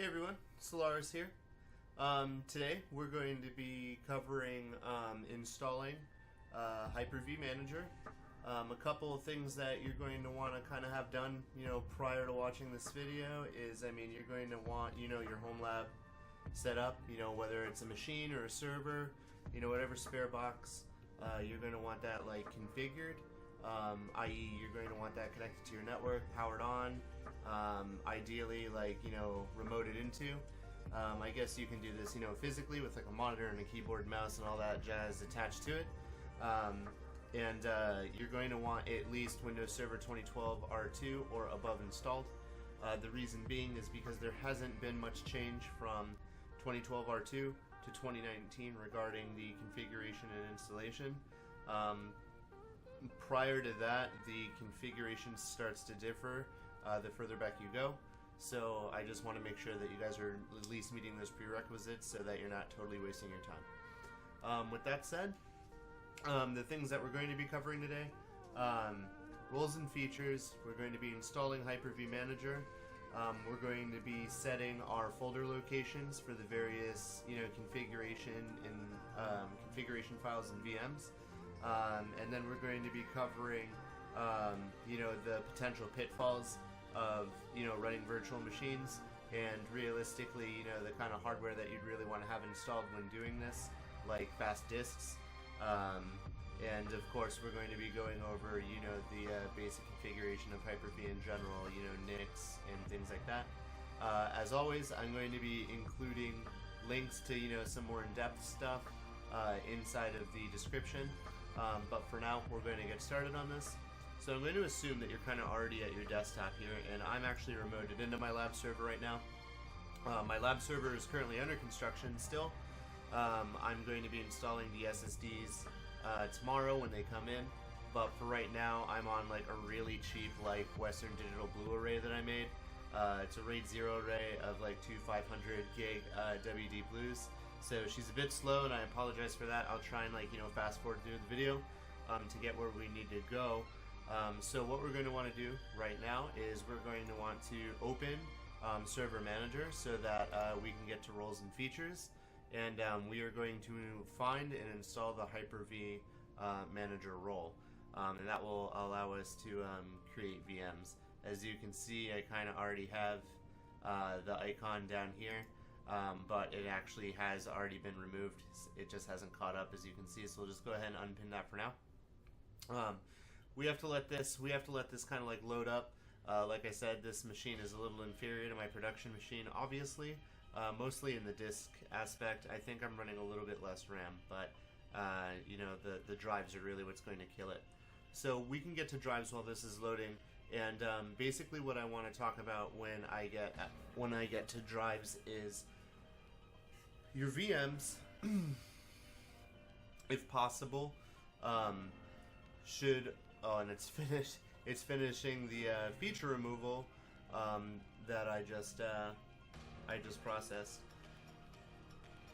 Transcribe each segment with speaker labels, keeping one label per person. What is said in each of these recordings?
Speaker 1: Hey everyone, Solaris here. Today we're going to be covering installing Hyper-V Manager. A couple of things that you're going to want to kind of have done, prior to watching this video is, you're going to want, your Homelab set up, whether it's a machine or a server, whatever spare box, you're going to want that configured. I.e. you're going to want that connected to your network, powered on, ideally remoted into. I guess you can do this physically with a monitor and a keyboard, mouse, and all that jazz attached to it. You're going to want at least Windows Server 2012 R2 or above installed. The reason being is because there hasn't been much change from 2012 R2 to 2019 regarding the configuration and installation. Prior to that, the configuration starts to differ the further back you go. So I just want to make sure that you guys are at least meeting those prerequisites so that you're not totally wasting your time. With that said, the things that we're going to be covering today, roles and features, we're going to be installing Hyper-V Manager, we're going to be setting our folder locations for the various configuration and configuration files and VMs. And then we're going to be covering, the potential pitfalls of, running virtual machines and realistically, the kind of hardware that you'd really want to have installed when doing this, like fast disks. And of course, we're going to be going over, the basic configuration of Hyper-V in general, NICs and things like that. As always, I'm going to be including links to, some more in-depth stuff inside of the description. But for now, we're going to get started on this. So I'm going to assume that you're kind of already at your desktop here, and I'm actually remoted into my lab server right now. My lab server is currently under construction still. I'm going to be installing the SSDs tomorrow when they come in, but for right now, I'm on a really cheap Western Digital Blue array that I made. It's a RAID 0 array of two 500 gig WD Blues. So she's a bit slow, and I apologize for that. I'll try and fast forward through the video to get where we need to go. So what we're going to want to do right now is we're going to want to open Server Manager so that we can get to roles and features, and we are going to find and install the Hyper-V Manager role, and that will allow us to create VMs. As you can see, I kind of already have the icon down here. But it actually has already been removed. It just hasn't caught up, as you can see. So we'll just go ahead and unpin that for now. We have to let this kind of load up. Like I said, this machine is a little inferior to my production machine, obviously. Mostly in the disk aspect. I think I'm running a little bit less RAM, but the drives are really what's going to kill it. So we can get to drives while this is loading. And basically, what I want to talk about when I get to drives is your VMs, if possible, should. Oh, and it's finished. It's finishing the feature removal that I just processed.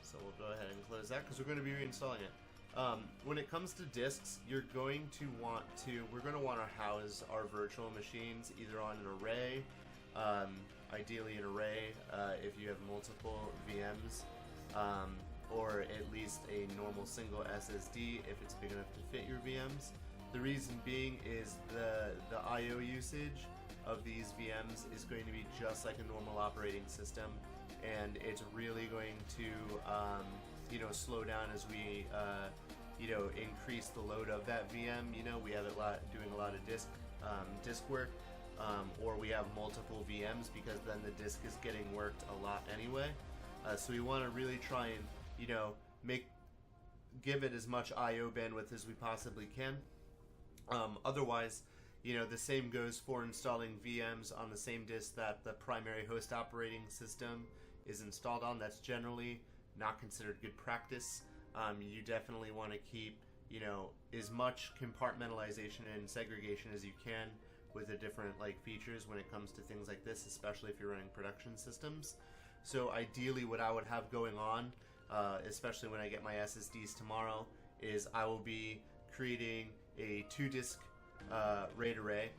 Speaker 1: So we'll go ahead and close that because we're going to be reinstalling it. When it comes to disks, we're going to want to house our virtual machines either on an array, ideally an array if you have multiple VMs, or at least a normal single SSD if it's big enough to fit your VMs. The reason being is the I/O usage of these VMs is going to be just like a normal operating system, and it's really going to slow down as we increase the load of that VM. We have it doing a lot of disk work, or we have multiple VMs because then the disk is getting worked a lot anyway. So we want to really try and give it as much I/O bandwidth as we possibly can. Otherwise, the same goes for installing VMs on the same disk that the primary host operating system is installed on. That's generally not considered good practice. You definitely want to keep, as much compartmentalization and segregation as you can with the different features when it comes to things like this, especially if you're running production systems. So ideally, what I would have going on, especially when I get my SSDs tomorrow, is I will be creating a 2-disk RAID array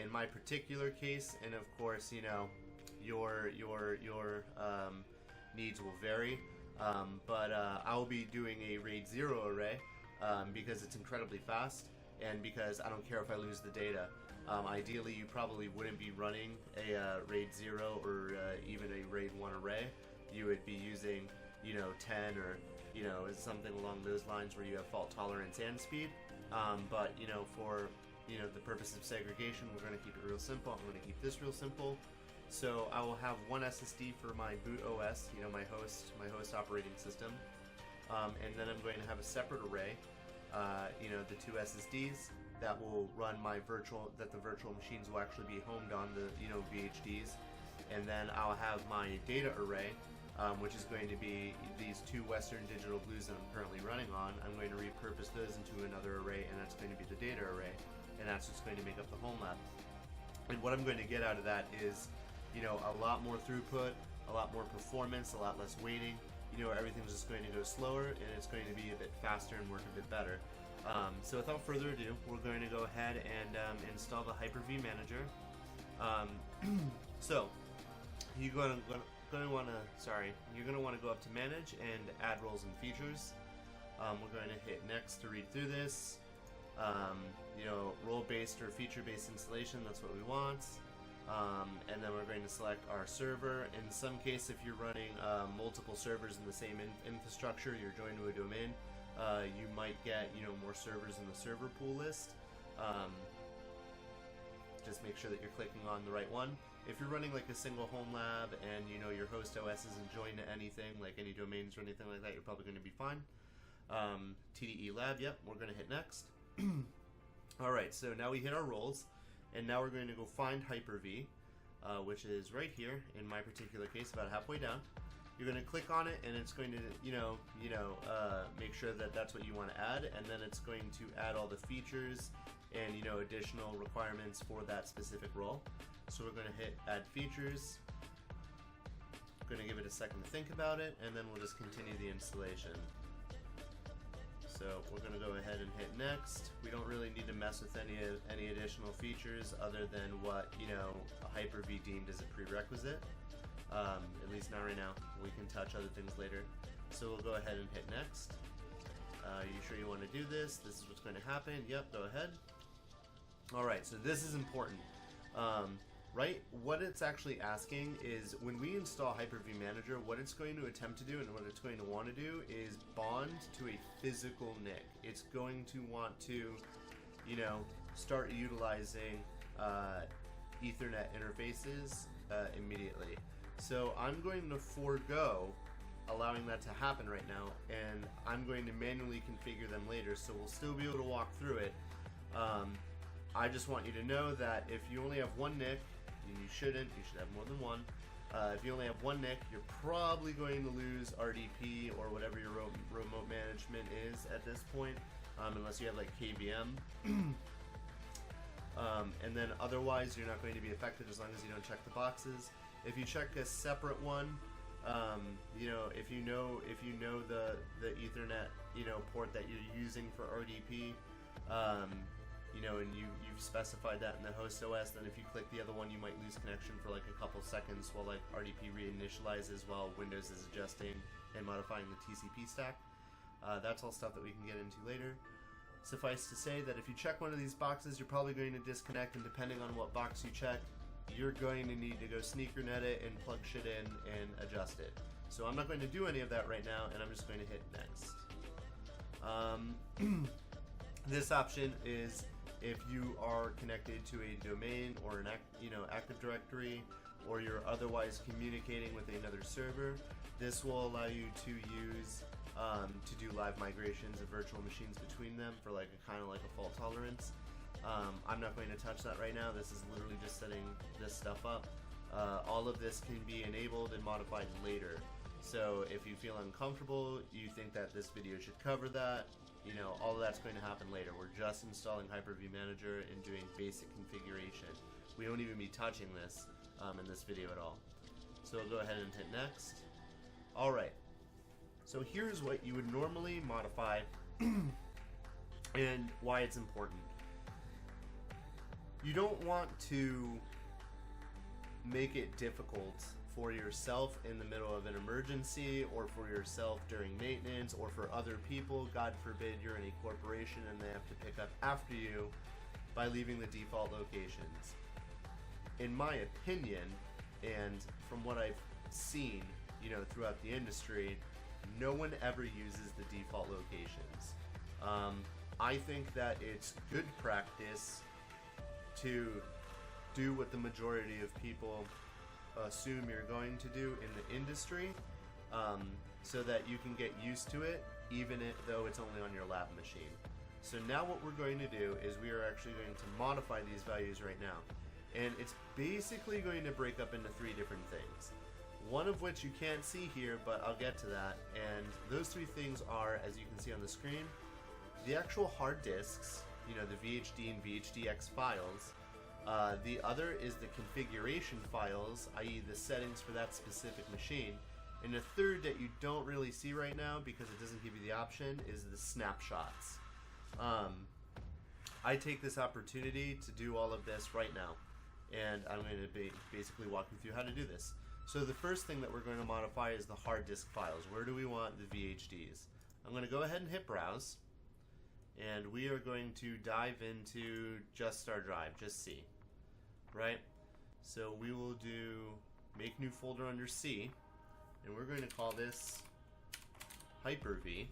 Speaker 1: in my particular case, and of course, your needs will vary. But I will be doing a RAID 0 array because it's incredibly fast, and because I don't care if I lose the data. Ideally, you probably wouldn't be running a RAID 0 or even a RAID 1 array. You would be using, 10 or, something along those lines where you have fault tolerance and speed. But, for, the purpose of segregation, we're going to keep it real simple. I'm going to keep this real simple. So I will have one SSD for my boot OS, my host operating system. And then I'm going to have a separate array, the two SSDs that will run that the virtual machines will actually be homed on the, VHDs. And then I'll have my data array, which is going to be these two Western Digital Blues that I'm currently running on. I'm going to repurpose those into another array, and that's going to be the data array. And that's what's going to make up the Homelab. And what I'm going to get out of that is, a lot more throughput, a lot more performance, a lot less waiting. Everything's just going to go slower, and it's going to be a bit faster and work a bit better. So without further ado, we're going to go ahead and install the Hyper-V Manager. So you're going to want to go up to Manage and Add Roles and Features. We're going to hit Next to read through this. Role-based or feature-based installation, that's what we want. And then we're going to select our server. In some case, if you're running multiple servers in the same infrastructure, you're joined to a domain, you might get more servers in the server pool list. Just make sure that you're clicking on the right one. If you're running like a single Homelab and your host OS isn't joined to anything, like any domains or anything like that, you're probably going to be fine. TDE Lab, yep, we're going to hit Next. Alright, so now we hit our roles. And now we're going to go find Hyper-V, which is right here, in my particular case, about halfway down. You're going to click on it, and it's going to, make sure that that's what you want to add, and then it's going to add all the features and, additional requirements for that specific role. So we're going to hit Add Features. Going to give it a second to think about it, and then we'll just continue the installation. So we're going to go ahead and hit Next. We don't really need to mess with any additional features other than what a Hyper-V deemed as a prerequisite. At least not right now. We can touch other things later. So we'll go ahead and hit Next. You sure you want to do this? This is what's going to happen. Yep, go ahead. Alright, so this is important. Right? What it's actually asking is when we install Hyper-V Manager, what it's going to attempt to do and what it's going to want to do is bond to a physical NIC. It's going to want to, start utilizing Ethernet interfaces immediately. So I'm going to forego allowing that to happen right now, and I'm going to manually configure them later, so we'll still be able to walk through it. I just want you to know that if you only have one NIC, and you should have more than one. If you only have one NIC, you're probably going to lose RDP or whatever your remote management is at this point, unless you have like KVM. And then otherwise, you're not going to be affected as long as you don't check the boxes. If you check a separate one, if you know the Ethernet port that you're using for RDP, and you've specified that in the host OS, then if you click the other one, you might lose connection for like a couple seconds while like RDP reinitializes while Windows is adjusting and modifying the TCP stack. That's all stuff that we can get into later. Suffice to say that if you check one of these boxes, you're probably going to disconnect, and depending on what box you check, you're going to need to go sneakernet it and plug shit in and adjust it. So I'm not going to do any of that right now, and I'm just going to hit Next. This option is if you are connected to a domain or an Active Directory, or you're otherwise communicating with another server. This will allow you to use to do live migrations of virtual machines between them for like a kind of like a fault tolerance. I'm not going to touch that right now. This is literally just setting this stuff up. All of this can be enabled and modified later. So if you feel uncomfortable, you think that this video should cover that, all of that's going to happen later. We're just installing Hyper-V Manager and doing basic configuration. We won't even be touching this in this video at all. So we'll go ahead and hit Next. Alright, so here's what you would normally modify and why it's important. You don't want to make it difficult for yourself in the middle of an emergency, or for yourself during maintenance, or for other people. God forbid you're in a corporation and they have to pick up after you, by leaving the default locations. In my opinion, and from what I've seen, throughout the industry, no one ever uses the default locations. I think that it's good practice to do what the majority of people assume you're going to do in the industry, so that you can get used to it, even though it's only on your lab machine. So now what we're going to do is we are actually going to modify these values right now. And it's basically going to break up into 3 different things. One of which you can't see here, but I'll get to that. And those 3 things are, as you can see on the screen, the actual hard disks, the VHD and VHDX files. The other is the configuration files, i.e. the settings for that specific machine. And the third that you don't really see right now because it doesn't give you the option is the snapshots. I take this opportunity to do all of this right now, and I'm going to be basically walking through how to do this. So the first thing that we're going to modify is the hard disk files. Where do we want the VHDs? I'm going to go ahead and hit browse, and we are going to dive into just our drive, just C, right? So we will do make new folder under C, and we're going to call this Hyper-V.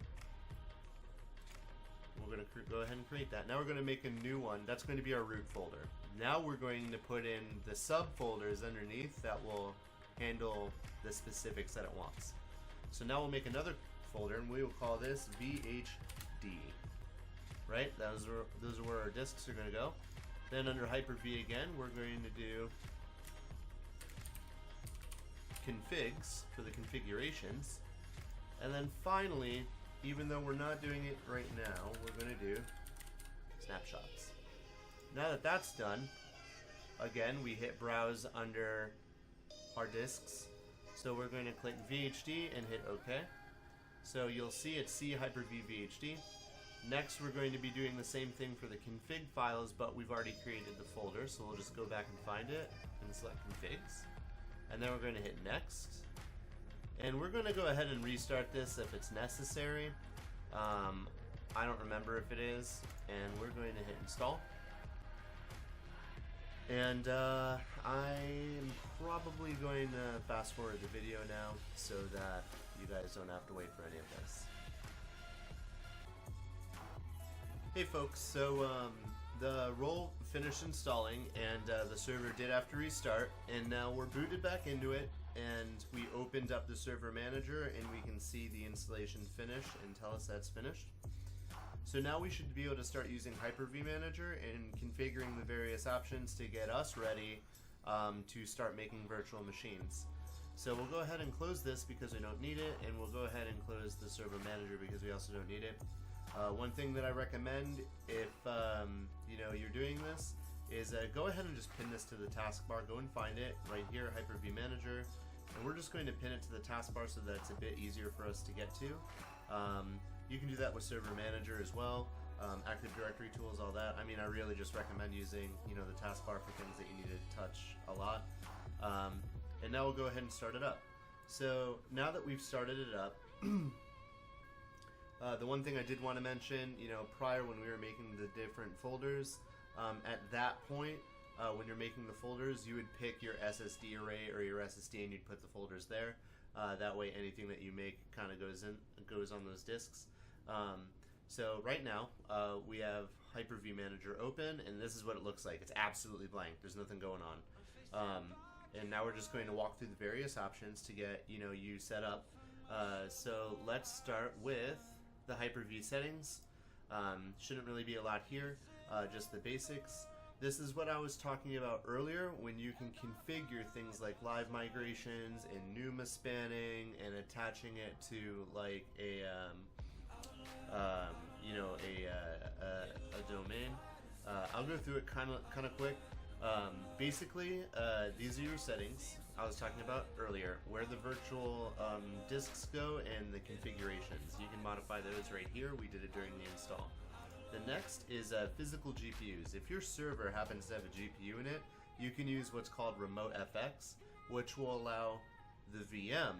Speaker 1: We're going to go ahead and create that. Now we're going to make a new one. That's going to be our root folder. Now we're going to put in the subfolders underneath that will handle the specifics that it wants. So now we'll make another folder, and we will call this VHD. Right? Those are where our disks are going to go. Then under Hyper-V again, we're going to do configs for the configurations. And then finally, even though we're not doing it right now, we're going to do snapshots. Now that that's done, again, we hit browse under hard disks. So we're going to click VHD and hit OK. So you'll see it's C Hyper-V VHD. Next, we're going to be doing the same thing for the config files, but we've already created the folder, so we'll just go back and find it and select configs. And then we're going to hit next. And we're going to go ahead and restart this if it's necessary. I don't remember if it is. And we're going to hit install. And I'm probably going to fast forward the video now so that you guys don't have to wait for any of this. Hey folks, so the role finished installing, and the server did have to restart, and now we're booted back into it, and we opened up the server manager, and we can see the installation finish and tell us that's finished. So now we should be able to start using Hyper-V Manager and configuring the various options to get us ready to start making virtual machines. So we'll go ahead and close this because we don't need it, and we'll go ahead and close the server manager because we also don't need it. One thing that I recommend if you're doing this is go ahead and just pin this to the taskbar. Go and find it right here, Hyper-V Manager, and we're just going to pin it to the taskbar so that it's a bit easier for us to get to. You can do that with Server Manager as well, Active Directory tools, all that. I mean, I really just recommend using the taskbar for things that you need to touch a lot. And now we'll go ahead and start it up. So now that we've started it up. The one thing I did want to mention, prior when we were making the different folders, at that point, when you're making the folders, you would pick your SSD array or your SSD and you'd put the folders there. That way anything that you make kind of goes on those disks. So right now, we have Hyper-V Manager open, and this is what it looks like. It's absolutely blank. There's nothing going on. And now we're just going to walk through the various options to get you set up. So let's start with the Hyper-V settings. Shouldn't really be a lot here, just the basics. This is what I was talking about earlier when you can configure things like live migrations and NUMA spanning and attaching it to like a domain. I'll go through it kind of quick. Basically, these are your settings I was talking about earlier, where the virtual disks go and the configurations. You can modify those right here. We did it during the install. The next is physical GPUs. If your server happens to have a GPU in it, you can use what's called Remote FX, which will allow the VM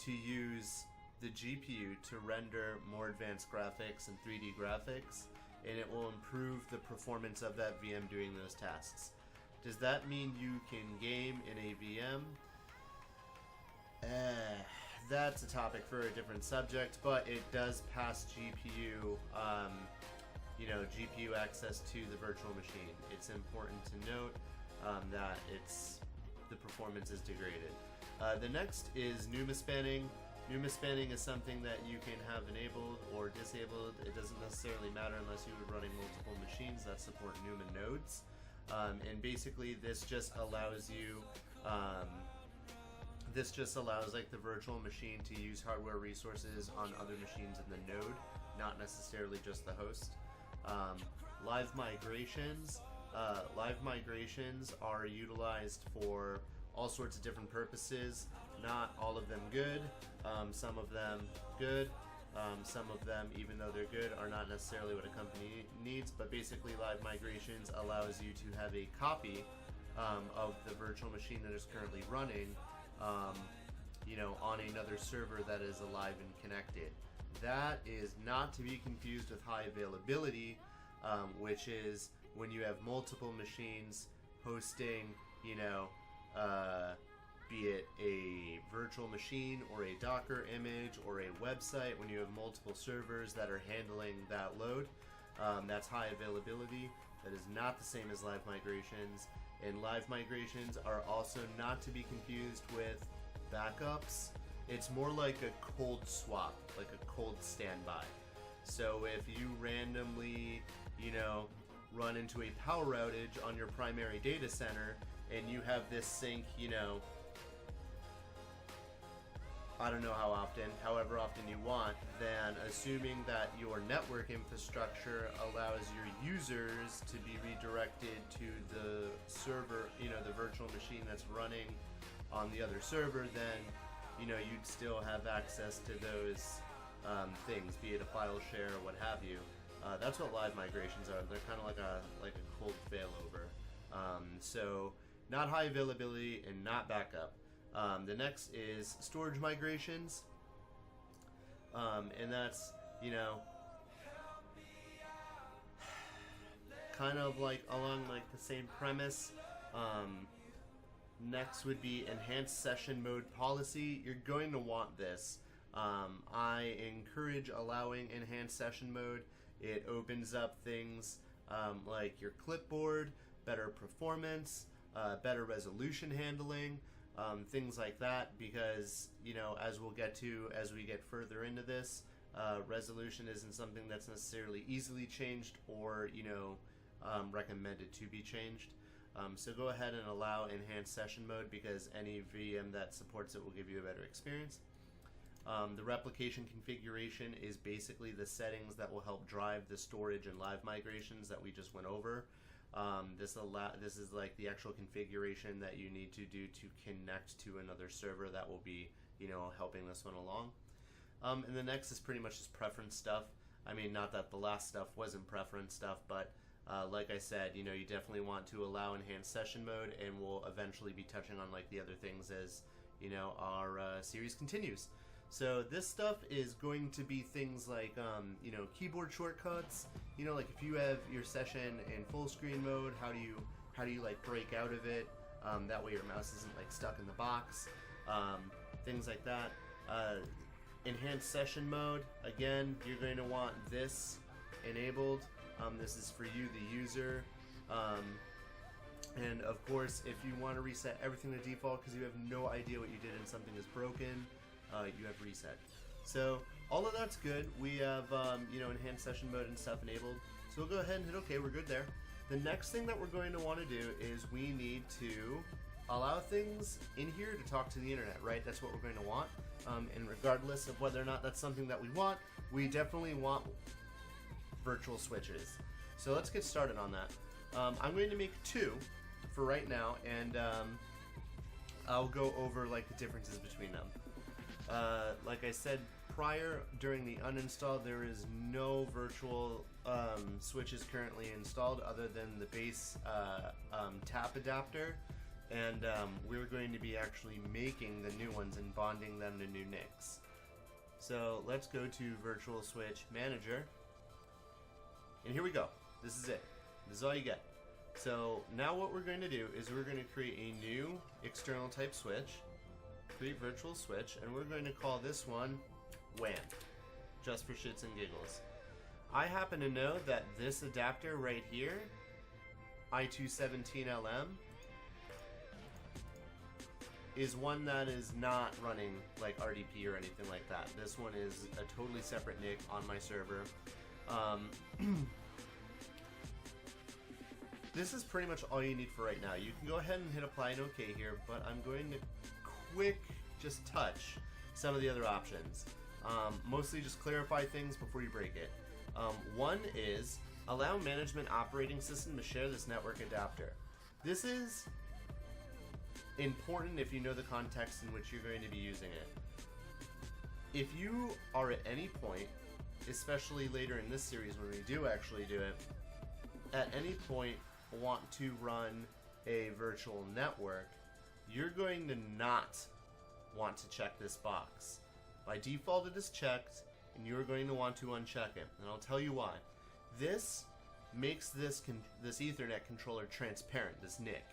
Speaker 1: to use the GPU to render more advanced graphics and 3D graphics, and it will improve the performance of that VM doing those tasks. Does that mean you can game in a VM? That's a topic for a different subject, but it does pass GPU, GPU access to the virtual machine. It's important to note that the performance is degraded. The next is NUMA spanning. NUMA spanning is something that you can have enabled or disabled. It doesn't necessarily matter unless you're running multiple machines that support NUMA nodes. And basically this just allows you, like the virtual machine to use hardware resources on other machines in the node, not necessarily just the host. Live migrations. Live migrations are utilized for all sorts of different purposes. Not all of them good. Some of them good. Some of them, even though they're good, are not necessarily what a company needs. But basically, live migrations allows you to have a copy of the virtual machine that is currently running, on another server that is alive and connected. That is not to be confused with high availability, which is when you have multiple machines hosting, be it a virtual machine or a Docker image or a website, when you have multiple servers that are handling that load, that's high availability. That is not the same as live migrations. And live migrations are also not to be confused with backups. It's more like a cold swap, like a cold standby. So if you randomly, run into a power outage on your primary data center and you have this sync, I don't know how often, however often you want, then assuming that your network infrastructure allows your users to be redirected to the server, the virtual machine that's running on the other server, then, you'd still have access to those things, be it a file share or what have you. That's what live migrations are. They're kind of like a cold failover. So not high availability and not backup. The next is storage migrations, and that's, kind of like along like the same premise. Next would be enhanced session mode policy. You're going to want this. I encourage allowing enhanced session mode. It opens up things like your clipboard, better performance, better resolution handling, things like that, because as we'll get to as we get further into this, resolution isn't something that's necessarily easily changed or recommended to be changed. So go ahead and allow enhanced session mode, because any VM that supports it will give you a better experience. The replication configuration is basically the settings that will help drive the storage and live migrations that we just went over. This is like the actual configuration that you need to do to connect to another server that will be, helping this one along. And the next is pretty much just preference stuff. I mean, not that the last stuff wasn't preference stuff, but like I said, you definitely want to allow enhanced session mode, and we'll eventually be touching on like the other things as, our series continues. So this stuff is going to be things like, keyboard shortcuts. Like if you have your session in full screen mode, how do you like break out of it? That way your mouse isn't like stuck in the box. Things like that. Enhanced session mode. Again, you're going to want this enabled. This is for you, the user. And of course, if you want to reset everything to default because you have no idea what you did and something is broken, you have reset. So all of that's good. We have enhanced session mode and stuff enabled. So we'll go ahead and hit OK. We're good there. The next thing that we're going to want to do is we need to allow things in here to talk to the internet, right? That's what we're going to want. And regardless of whether or not that's something that we want, we definitely want virtual switches. So let's get started on that. I'm going to make two for right now, and I'll go over like the differences between them. Like I said prior, during the uninstall, there is no virtual switches currently installed other than the base tap adapter, and we're going to be actually making the new ones and bonding them to new NICs. So let's go to Virtual Switch Manager, and here we go. This is it. This is all you get. So now what we're going to do is we're going to create a new external type switch, create virtual switch, and we're going to call this one WAN, just for shits and giggles. I happen to know that this adapter right here, I217LM, is one that is not running like RDP or anything like that. This one is a totally separate NIC on my server. This is pretty much all you need for right now. You can go ahead and hit apply and OK here, but I'm going to just touch some of the other options. Mostly just clarify things before you break it. One is allow management operating system to share this network adapter. This is important if you know the context in which you're going to be using it. If you are at any point, especially later in this series when we do actually do it, at any point want to run a virtual network, you're going to not want to check this box. By default it is checked, and you're going to want to uncheck it, and I'll tell you why. This makes this Ethernet controller transparent, this NIC.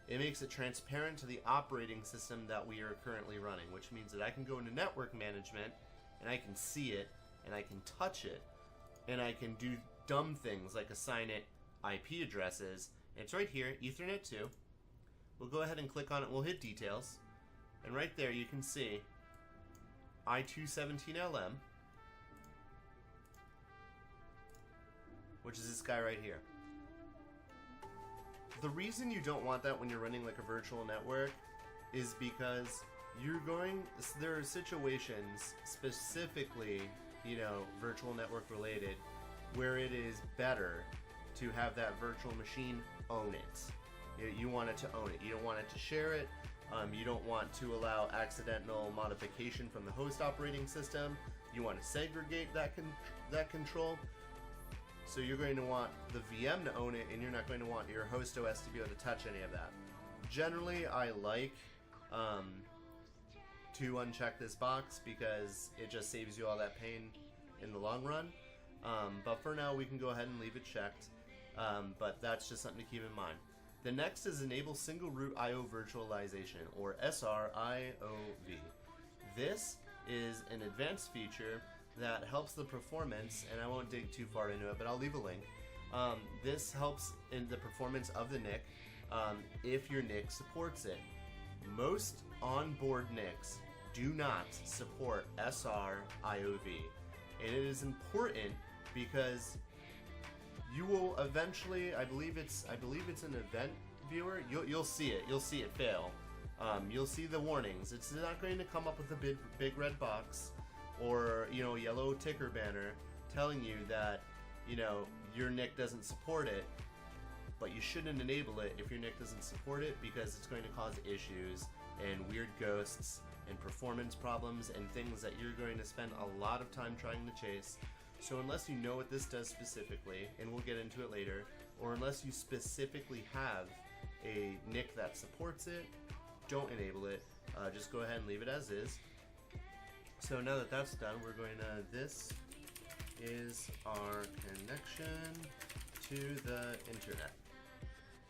Speaker 1: It makes it transparent to the operating system that we are currently running, which means that I can go into network management, and I can see it, and I can touch it, and I can do dumb things like assign it IP addresses. And it's right here, Ethernet 2. We'll go ahead and click on it, we'll hit details, and right there you can see I217LM, which is this guy right here. The reason you don't want that when you're running like a virtual network is because there are situations, specifically, virtual network related, where it is better to have that virtual machine own it. You want it to own it. You don't want it to share it. You don't want to allow accidental modification from the host operating system. You want to segregate that control. So you're going to want the VM to own it, and you're not going to want your host OS to be able to touch any of that. Generally, I like to uncheck this box because it just saves you all that pain in the long run. But for now, we can go ahead and leave it checked. But that's just something to keep in mind. The next is Enable Single Root I/O Virtualization, or SRIOV. This is an advanced feature that helps the performance, and I won't dig too far into it, but I'll leave a link. This helps in the performance of the NIC if your NIC supports it. Most onboard NICs do not support SRIOV, and it is important because you will eventually, I believe it's an event viewer. You'll see it. You'll see it fail. You'll see the warnings. It's not going to come up with a big red box or yellow ticker banner telling you that your NIC doesn't support it. But you shouldn't enable it if your NIC doesn't support it, because it's going to cause issues and weird ghosts and performance problems and things that you're going to spend a lot of time trying to chase. So unless you know what this does specifically, and we'll get into it later, or unless you specifically have a NIC that supports it, don't enable it. Just go ahead and leave it as is. So now that that's done, we're going to, this is our connection to the internet.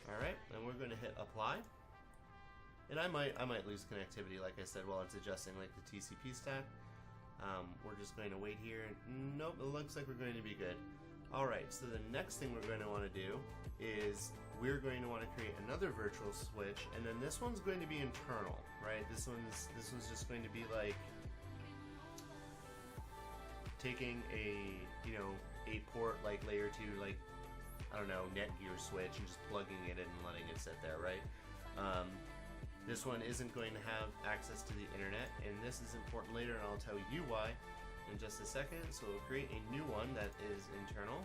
Speaker 1: Alright, and we're going to hit apply. And I might lose connectivity, like I said, while it's adjusting like the TCP stack. We're just going to wait here. Nope, it looks like we're going to be good. Alright, so the next thing we're going to want to do is we're going to want to create another virtual switch, and then this one's going to be internal, right? This one's just going to be like taking a 8-port like layer 2 like Netgear switch and just plugging it in and letting it sit there, right? This one isn't going to have access to the internet, and this is important later, and I'll tell you why in just a second. So we'll create a new one that is internal.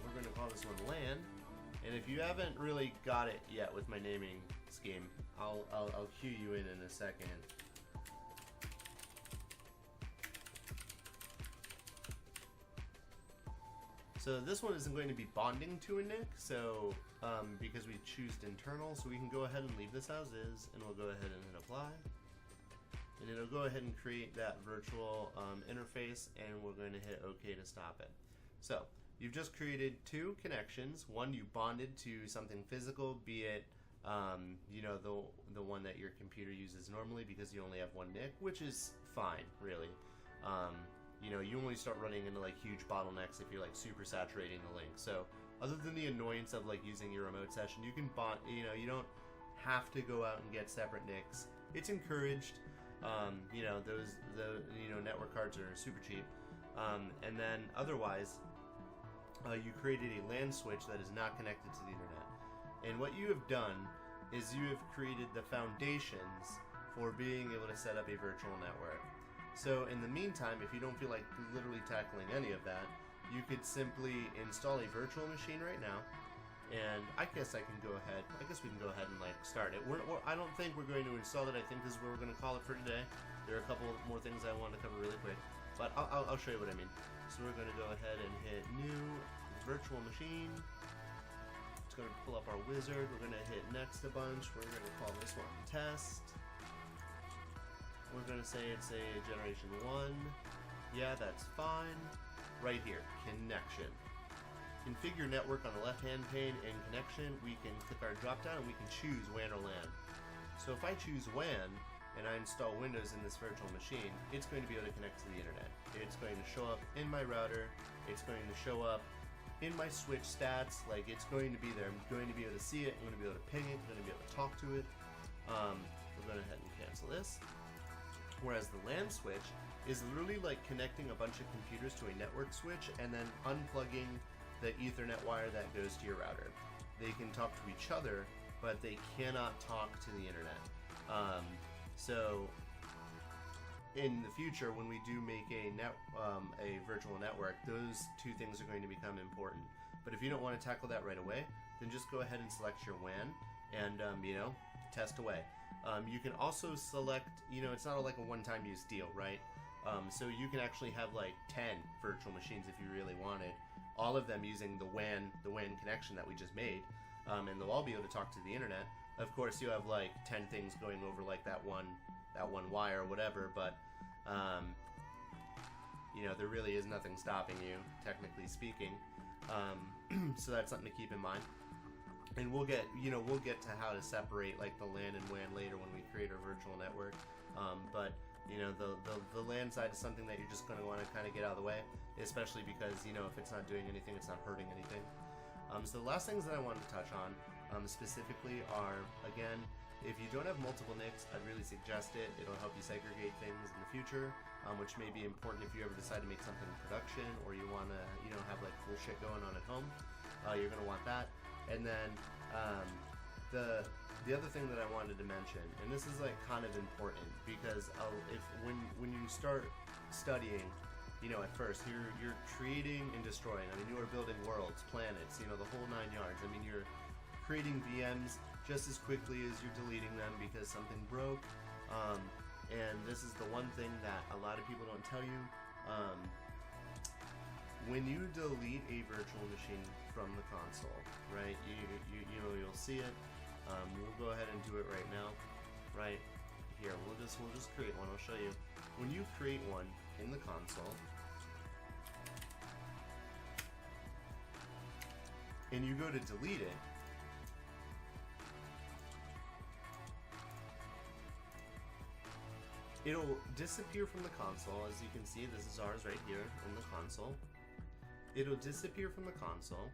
Speaker 1: We're going to call this one LAN, and if you haven't really got it yet with my naming scheme, I'll cue you in a second. So this one isn't going to be bonding to a NIC, so because we choose internal, so we can go ahead and leave this as is, and we'll go ahead and hit apply. And it'll go ahead and create that virtual interface, and we're going to hit OK to stop it. So you've just created two connections. One, you bonded to something physical, be it you know, the one that your computer uses normally, because you only have one NIC, which is fine, really. You know, you only start running into like huge bottlenecks if you're like super saturating the link. So other than the annoyance of like using your remote session, you can bond. You know, you don't have to go out and get separate NICs. It's encouraged. You know, network cards are super cheap. And then otherwise, you created a LAN switch that is not connected to the internet. And what you have done is you have created the foundations for being able to set up a virtual network. So in the meantime, if you don't feel like literally tackling any of that, you could simply install a virtual machine right now. And I guess we can go ahead and like start it. I don't think we're going to install it. I think this is where we're going to call it for today. There are a couple more things I want to cover really quick, but I'll show you what I mean. So we're going to go ahead and hit new virtual machine. It's going to pull up our wizard. We're going to hit next a bunch. We're going to call this one test. We're going to say it's a generation 1. Yeah, that's fine. Right here, connection. Configure network on the left-hand pane, and connection, we can click our drop-down and we can choose WAN or LAN. So if I choose WAN and I install Windows in this virtual machine, it's going to be able to connect to the internet. It's going to show up in my router. It's going to show up in my switch stats. Like, it's going to be there. I'm going to be able to see it. I'm going to be able to ping it. I'm going to be able to talk to it. We're going to head and cancel this. Whereas the LAN switch is literally like connecting a bunch of computers to a network switch and then unplugging the Ethernet wire that goes to your router. They can talk to each other, but they cannot talk to the internet. So in the future, when we do make a virtual network, those two things are going to become important. But if you don't want to tackle that right away, then just go ahead and select your WAN and you know, test away. You can also select, you know, it's not like a one-time use deal, right? So you can actually have like 10 virtual machines if you really wanted, all of them using the WAN connection that we just made, and they'll all be able to talk to the internet. Of course, you have like 10 things going over like that one wire or whatever, but you know, there really is nothing stopping you, technically speaking. So that's something to keep in mind. And we'll get to how to separate like the LAN and WAN later when we create our virtual network. But you know, the LAN side is something that you're just going to want to kind of get out of the way, especially because, you know, if it's not doing anything, it's not hurting anything. So the last things that I wanted to touch on specifically are, again, if you don't have multiple NICs, I'd really suggest it. It'll help you segregate things in the future, which may be important if you ever decide to make something in production, or you want to, you know, have like cool shit going on at home. You're going to want that. And then the other thing that I wanted to mention, and this is like kind of important, because when you start studying, you know, at first you're creating and destroying. I mean, you are building worlds, planets, you know, the whole 9 yards. I mean, you're creating VMs just as quickly as you're deleting them because something broke. And this is the one thing that a lot of people don't tell you. When you delete a virtual machine from the console, right? You know, you'll see it. We'll go ahead and do it right now. Right here, we'll just create one. I'll show you. When you create one in the console, and you go to delete it, it'll disappear from the console. As you can see, this is ours right here in the console. It'll disappear from the console.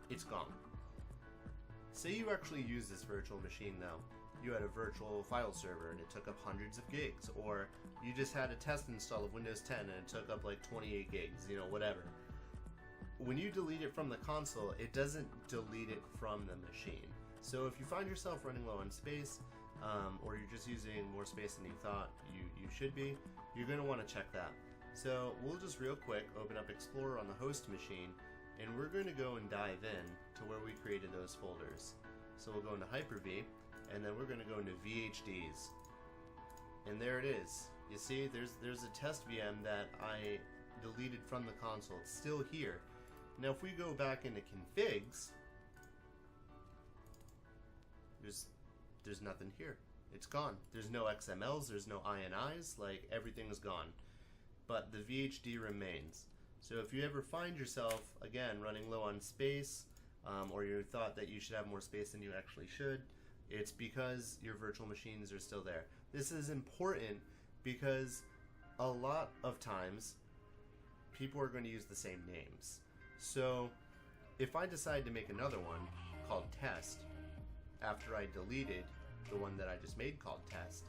Speaker 1: It's gone. Say you actually use this virtual machine though. You had a virtual file server and it took up hundreds of gigs, or you just had a test install of Windows 10 and it took up like 28 gigs, you know, whatever. When you delete it from the console, it doesn't delete it from the machine. So if you find yourself running low on space, or you're just using more space than you thought you should be, you're going to want to check that. So we'll just real quick open up Explorer on the host machine, and we're going to go and dive in to where we created those folders. So we'll go into Hyper-V, and then we're going to go into VHDs. And there it is. You see, there's a test VM that I deleted from the console. It's still here. Now if we go back into configs, there's nothing here. It's gone. There's no XMLs, there's no INIs, like everything is gone. But the VHD remains. So if you ever find yourself, again, running low on space, or you thought that you should have more space than you actually should, it's because your virtual machines are still there. This is important because a lot of times people are going to use the same names. So if I decide to make another one called test after I deleted the one that I just made called test,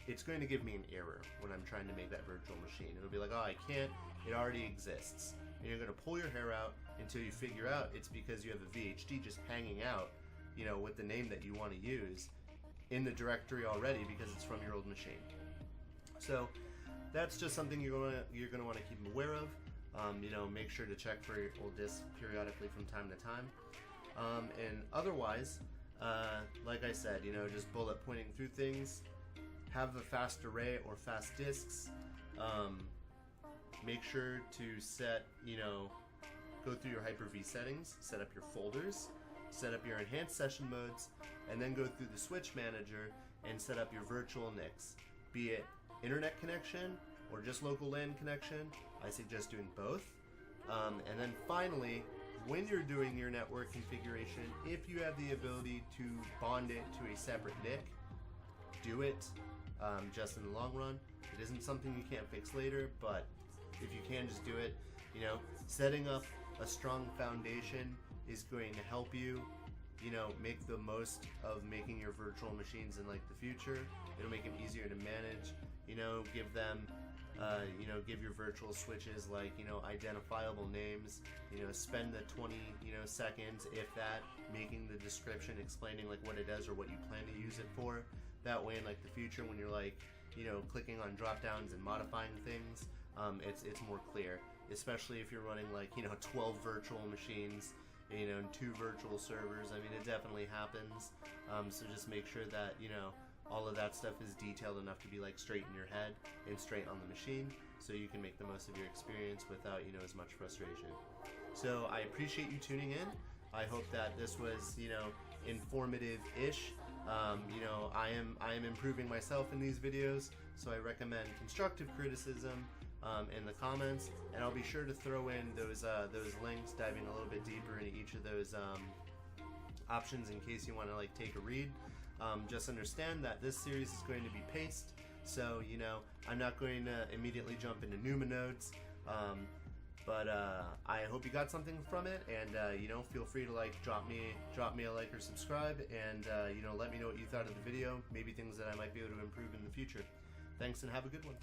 Speaker 1: it's going to give me an error when I'm trying to make that virtual machine. It'll be like, oh, I can't, it already exists. And you're going to pull your hair out until you figure out it's because you have a VHD just hanging out, you know, with the name that you want to use in the directory already because it's from your old machine. So that's just something you're going to want to keep aware of. You know, make sure to check for your old disks periodically from time to time. And otherwise, like I said, you know, just bullet pointing through things. Have a fast array or fast disks. Make sure to set, you know, go through your Hyper-V settings, set up your folders, set up your enhanced session modes, and then go through the switch manager and set up your virtual NICs. Be it internet connection or just local LAN connection, I suggest doing both. And then finally, when you're doing your network configuration, if you have the ability to bond it to a separate NIC, do it. Just in the long run. It isn't something you can't fix later, but if you can, just do it. You know, setting up a strong foundation is going to help you, you know, make the most of making your virtual machines in like the future. It'll make them easier to manage. You know, give them, you know, give your virtual switches like, you know, identifiable names. You know, spend the 20, you know, seconds, if that, making the description, explaining like what it does or what you plan to use it for. That way in like the future when you're like, you know, clicking on drop downs and modifying things, it's more clear, especially if you're running like, you know, 12 virtual machines, you know, and 2 virtual servers. I mean, it definitely happens. So just make sure that, you know, all of that stuff is detailed enough to be like straight in your head and straight on the machine, so you can make the most of your experience without, you know, as much frustration. So I appreciate you tuning in. I hope that this was, you know, informative-ish. You know, I am improving myself in these videos, so I recommend constructive criticism in the comments, and I'll be sure to throw in those links, diving a little bit deeper into each of those options in case you want to like take a read. Just understand that this series is going to be paced, so you know I'm not going to immediately jump into NUMA nodes. But I hope you got something from it, and you know, feel free to like drop me a like or subscribe, and you know, let me know what you thought of the video, maybe things that I might be able to improve in the future. Thanks, and have a good one.